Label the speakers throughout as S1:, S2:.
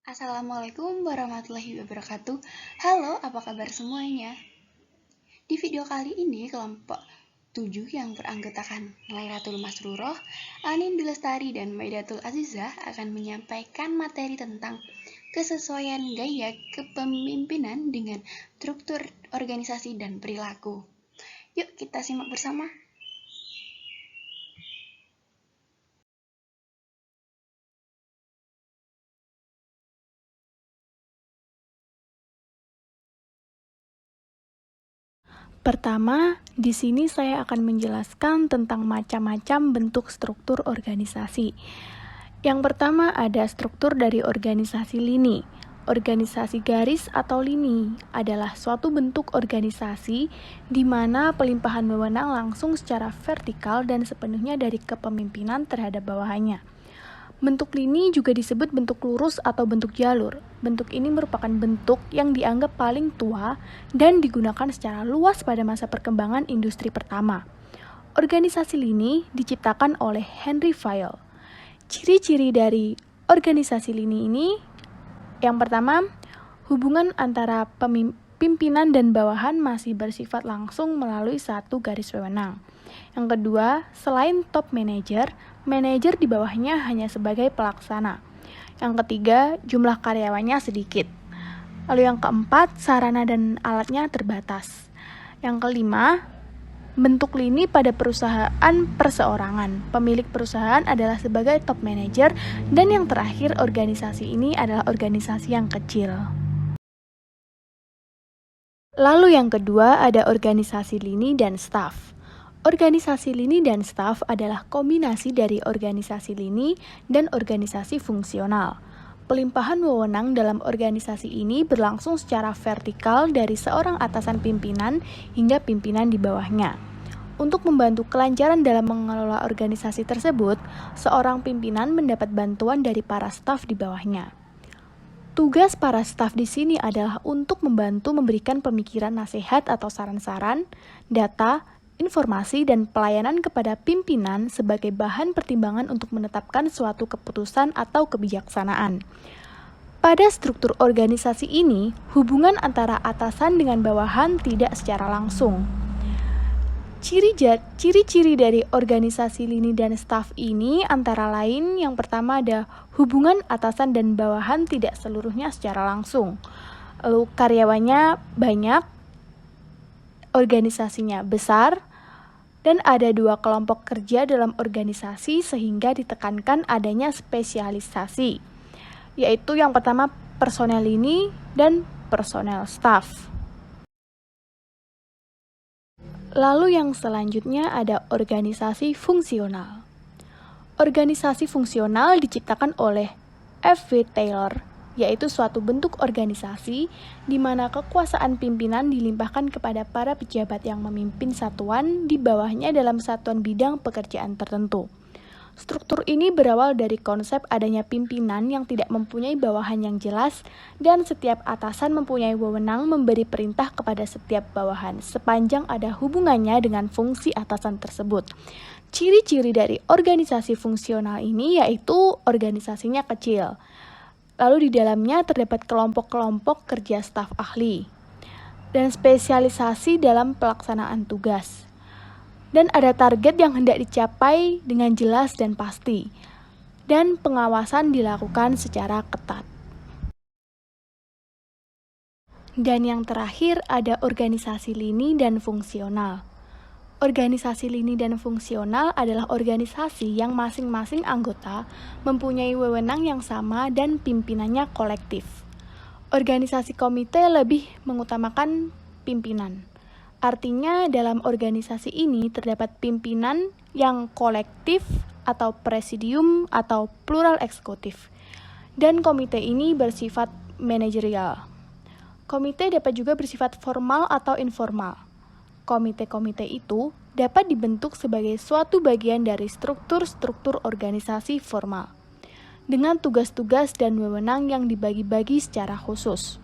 S1: Assalamualaikum warahmatullahi wabarakatuh. Halo, apa kabar semuanya? Di video kali ini, kelompok 7 yang beranggotakan Lairatul Masruroh, Anin Bilestari, dan Maidatul Azizah akan menyampaikan materi tentang kesesuaian gaya kepemimpinan dengan struktur organisasi dan perilaku. Yuk kita simak bersama.
S2: Pertama, di sini saya akan menjelaskan tentang macam-macam bentuk struktur organisasi. Yang pertama ada struktur dari organisasi lini. Organisasi garis atau lini adalah suatu bentuk organisasi di mana pelimpahan wewenang langsung secara vertikal dan sepenuhnya dari kepemimpinan terhadap bawahannya. Bentuk lini juga disebut bentuk lurus atau bentuk jalur. Bentuk ini merupakan bentuk yang dianggap paling tua dan digunakan secara luas pada masa perkembangan industri pertama. Organisasi lini diciptakan oleh Henry Fayol. Ciri-ciri dari organisasi lini ini, yang pertama, hubungan antara pimpinan dan bawahan masih bersifat langsung melalui satu garis wewenang. Yang kedua, selain top manager, manajer di bawahnya hanya sebagai pelaksana. Yang ketiga, jumlah karyawannya sedikit. Lalu yang keempat, sarana dan alatnya terbatas. Yang kelima, bentuk lini pada perusahaan perseorangan. Pemilik perusahaan adalah sebagai top manager, dan yang terakhir, organisasi ini adalah organisasi yang kecil. Lalu yang kedua ada organisasi lini dan staf. Organisasi lini dan staf adalah kombinasi dari organisasi lini dan organisasi fungsional. Pelimpahan wewenang dalam organisasi ini berlangsung secara vertikal dari seorang atasan pimpinan hingga pimpinan di bawahnya. Untuk membantu kelancaran dalam mengelola organisasi tersebut, seorang pimpinan mendapat bantuan dari para staf di bawahnya. Tugas para staf di sini adalah untuk membantu memberikan pemikiran nasihat atau saran-saran, data, informasi, dan pelayanan kepada pimpinan sebagai bahan pertimbangan untuk menetapkan suatu keputusan atau kebijaksanaan. Pada struktur organisasi ini, hubungan antara atasan dengan bawahan tidak secara langsung. Ciri-ciri dari organisasi lini dan staf ini antara lain yang pertama ada hubungan atasan dan bawahan tidak seluruhnya secara langsung. Lalu karyawannya banyak, organisasinya besar, dan ada dua kelompok kerja dalam organisasi sehingga ditekankan adanya spesialisasi, yaitu yang pertama personel lini dan personel staff. Lalu yang selanjutnya ada organisasi fungsional. Organisasi fungsional diciptakan oleh F.W. Taylor, yaitu suatu bentuk organisasi di mana kekuasaan pimpinan dilimpahkan kepada para pejabat yang memimpin satuan di bawahnya dalam satuan bidang pekerjaan tertentu. Struktur ini berawal dari konsep adanya pimpinan yang tidak mempunyai bawahan yang jelas dan setiap atasan mempunyai wewenang memberi perintah kepada setiap bawahan sepanjang ada hubungannya dengan fungsi atasan tersebut. Ciri-ciri dari organisasi fungsional ini yaitu organisasinya kecil. Lalu di dalamnya terdapat kelompok-kelompok kerja staf ahli dan spesialisasi dalam pelaksanaan tugas. Dan ada target yang hendak dicapai dengan jelas dan pasti. Dan pengawasan dilakukan secara ketat. Dan yang terakhir ada organisasi lini dan fungsional. Organisasi lini dan fungsional adalah organisasi yang masing-masing anggota mempunyai wewenang yang sama dan pimpinannya kolektif. Organisasi komite lebih mengutamakan pimpinan. Artinya dalam organisasi ini terdapat pimpinan yang kolektif atau presidium atau plural eksekutif. Dan komite ini bersifat manajerial. Komite dapat juga bersifat formal atau informal. Komite-komite itu dapat dibentuk sebagai suatu bagian dari struktur-struktur organisasi formal, dengan tugas-tugas dan wewenang yang dibagi-bagi secara khusus.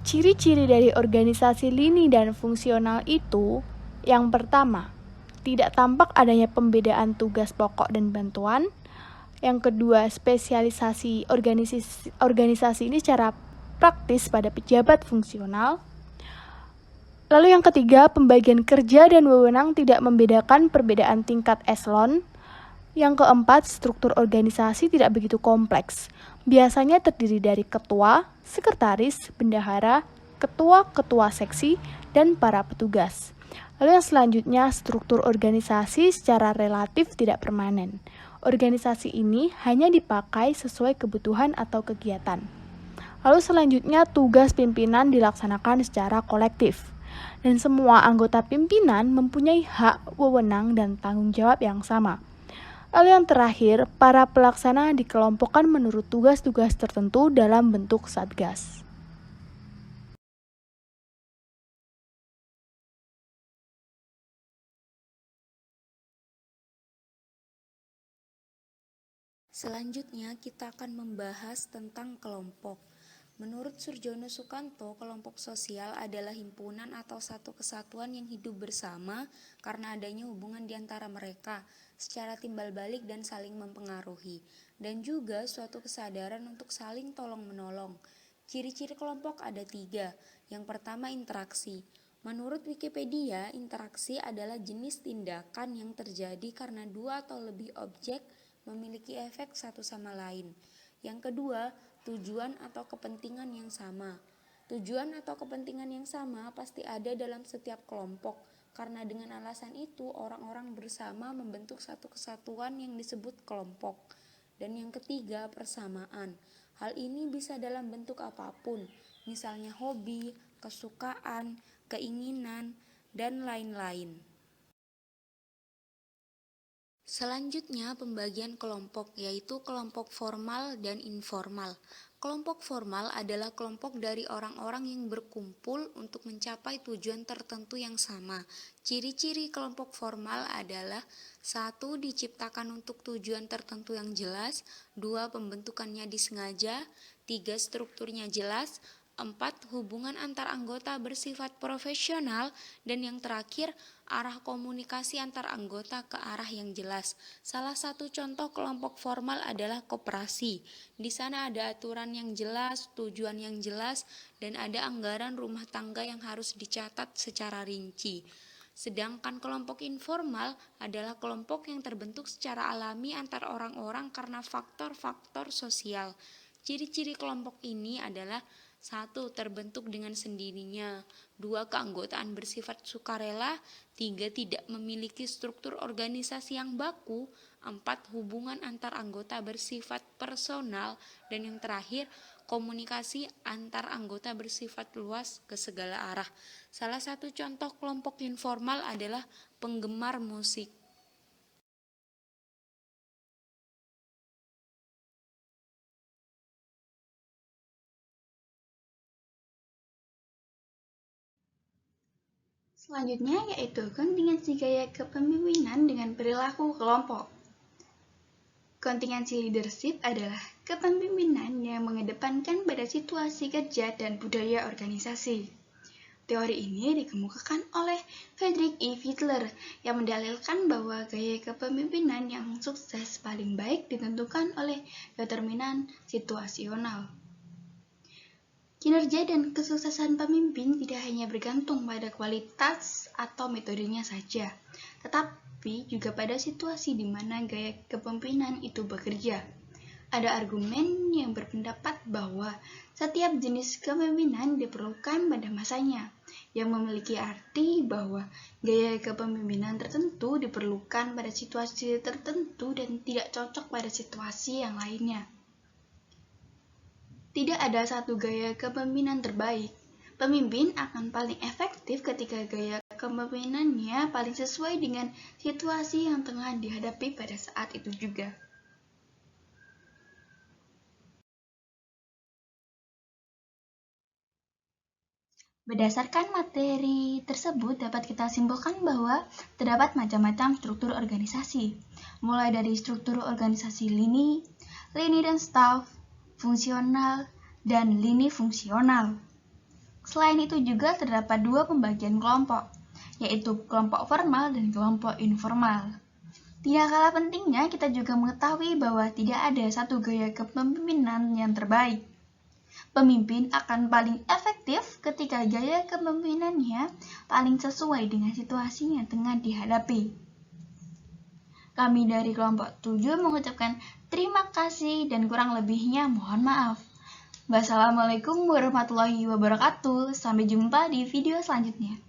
S2: Ciri-ciri dari organisasi lini dan fungsional itu, yang pertama, tidak tampak adanya pembedaan tugas pokok dan bantuan. Yang kedua, spesialisasi organisasi ini secara praktis pada pejabat fungsional. Lalu yang ketiga, pembagian kerja dan wewenang tidak membedakan perbedaan tingkat eselon. Yang keempat, struktur organisasi tidak begitu kompleks. Biasanya terdiri dari ketua, sekretaris, bendahara, ketua-ketua seksi, dan para petugas. Lalu yang selanjutnya, struktur organisasi secara relatif tidak permanen. Organisasi ini hanya dipakai sesuai kebutuhan atau kegiatan. Lalu selanjutnya, tugas pimpinan dilaksanakan secara kolektif. Dan semua anggota pimpinan mempunyai hak, wewenang, dan tanggung jawab yang sama. Lalu yang terakhir, para pelaksana dikelompokkan menurut tugas-tugas tertentu dalam bentuk satgas.
S3: Selanjutnya kita akan membahas tentang kelompok. Menurut Surjono Sukanto, kelompok sosial adalah himpunan atau satu kesatuan yang hidup bersama karena adanya hubungan di antara mereka secara timbal balik dan saling mempengaruhi, dan juga suatu kesadaran untuk saling tolong-menolong. Ciri-ciri kelompok ada 3. Yang pertama, interaksi. Menurut Wikipedia, interaksi adalah jenis tindakan yang terjadi karena 2 atau lebih objek memiliki efek satu sama lain. Yang kedua, tujuan atau kepentingan yang sama. Tujuan atau kepentingan yang sama pasti ada dalam setiap kelompok, karena dengan alasan itu orang-orang bersama membentuk satu kesatuan yang disebut kelompok. Dan yang ketiga, persamaan. Hal ini bisa dalam bentuk apapun, misalnya hobi, kesukaan, keinginan, dan lain-lain. Selanjutnya, pembagian kelompok, yaitu kelompok formal dan informal. Kelompok formal adalah kelompok dari orang-orang yang berkumpul untuk mencapai tujuan tertentu yang sama. Ciri-ciri kelompok formal adalah 1. Diciptakan untuk tujuan tertentu yang jelas. 2. Pembentukannya disengaja. 3. Strukturnya jelas. 4. Hubungan antar anggota bersifat profesional. Dan yang terakhir, arah komunikasi antar anggota ke arah yang jelas. Salah satu contoh kelompok formal adalah koperasi. Di sana ada aturan yang jelas, tujuan yang jelas, dan ada anggaran rumah tangga yang harus dicatat secara rinci. Sedangkan kelompok informal adalah kelompok yang terbentuk secara alami antar orang-orang karena faktor-faktor sosial. Ciri-ciri kelompok ini adalah 1. Terbentuk dengan sendirinya. 2. Keanggotaan bersifat sukarela. 3. Tidak memiliki struktur organisasi yang baku. 4. Hubungan antar anggota bersifat personal. Dan yang terakhir, komunikasi antar anggota bersifat luas ke segala arah. Salah satu contoh kelompok informal adalah penggemar musik.
S1: Selanjutnya yaitu kontingensi gaya kepemimpinan dengan perilaku kelompok. Kontingensi leadership adalah kepemimpinan yang mengedepankan pada situasi kerja dan budaya organisasi. Teori ini dikemukakan oleh Friedrich E. Fiedler yang mendalilkan bahwa gaya kepemimpinan yang sukses paling baik ditentukan oleh determinan situasional. Kinerja dan kesuksesan pemimpin tidak hanya bergantung pada kualitas atau metodenya saja, tetapi juga pada situasi di mana gaya kepemimpinan itu bekerja. Ada argumen yang berpendapat bahwa setiap jenis kepemimpinan diperlukan pada masanya, yang memiliki arti bahwa gaya kepemimpinan tertentu diperlukan pada situasi tertentu dan tidak cocok pada situasi yang lainnya. Tidak ada satu gaya kepemimpinan terbaik. Pemimpin akan paling efektif ketika gaya kepemimpinannya paling sesuai dengan situasi yang tengah dihadapi pada saat itu juga. Berdasarkan materi tersebut dapat kita simpulkan bahwa terdapat macam-macam struktur organisasi, mulai dari struktur organisasi lini dan staf, fungsional, dan lini fungsional. Selain itu juga terdapat 2 pembagian kelompok, yaitu kelompok formal dan kelompok informal. Tidak kalah pentingnya, kita juga mengetahui bahwa tidak ada satu gaya kepemimpinan yang terbaik. Pemimpin akan paling efektif ketika gaya kepemimpinannya paling sesuai dengan situasi yang tengah dihadapi. Kami dari kelompok 7 mengucapkan terima kasih dan kurang lebihnya mohon maaf. Wassalamualaikum warahmatullahi wabarakatuh. Sampai jumpa di video selanjutnya.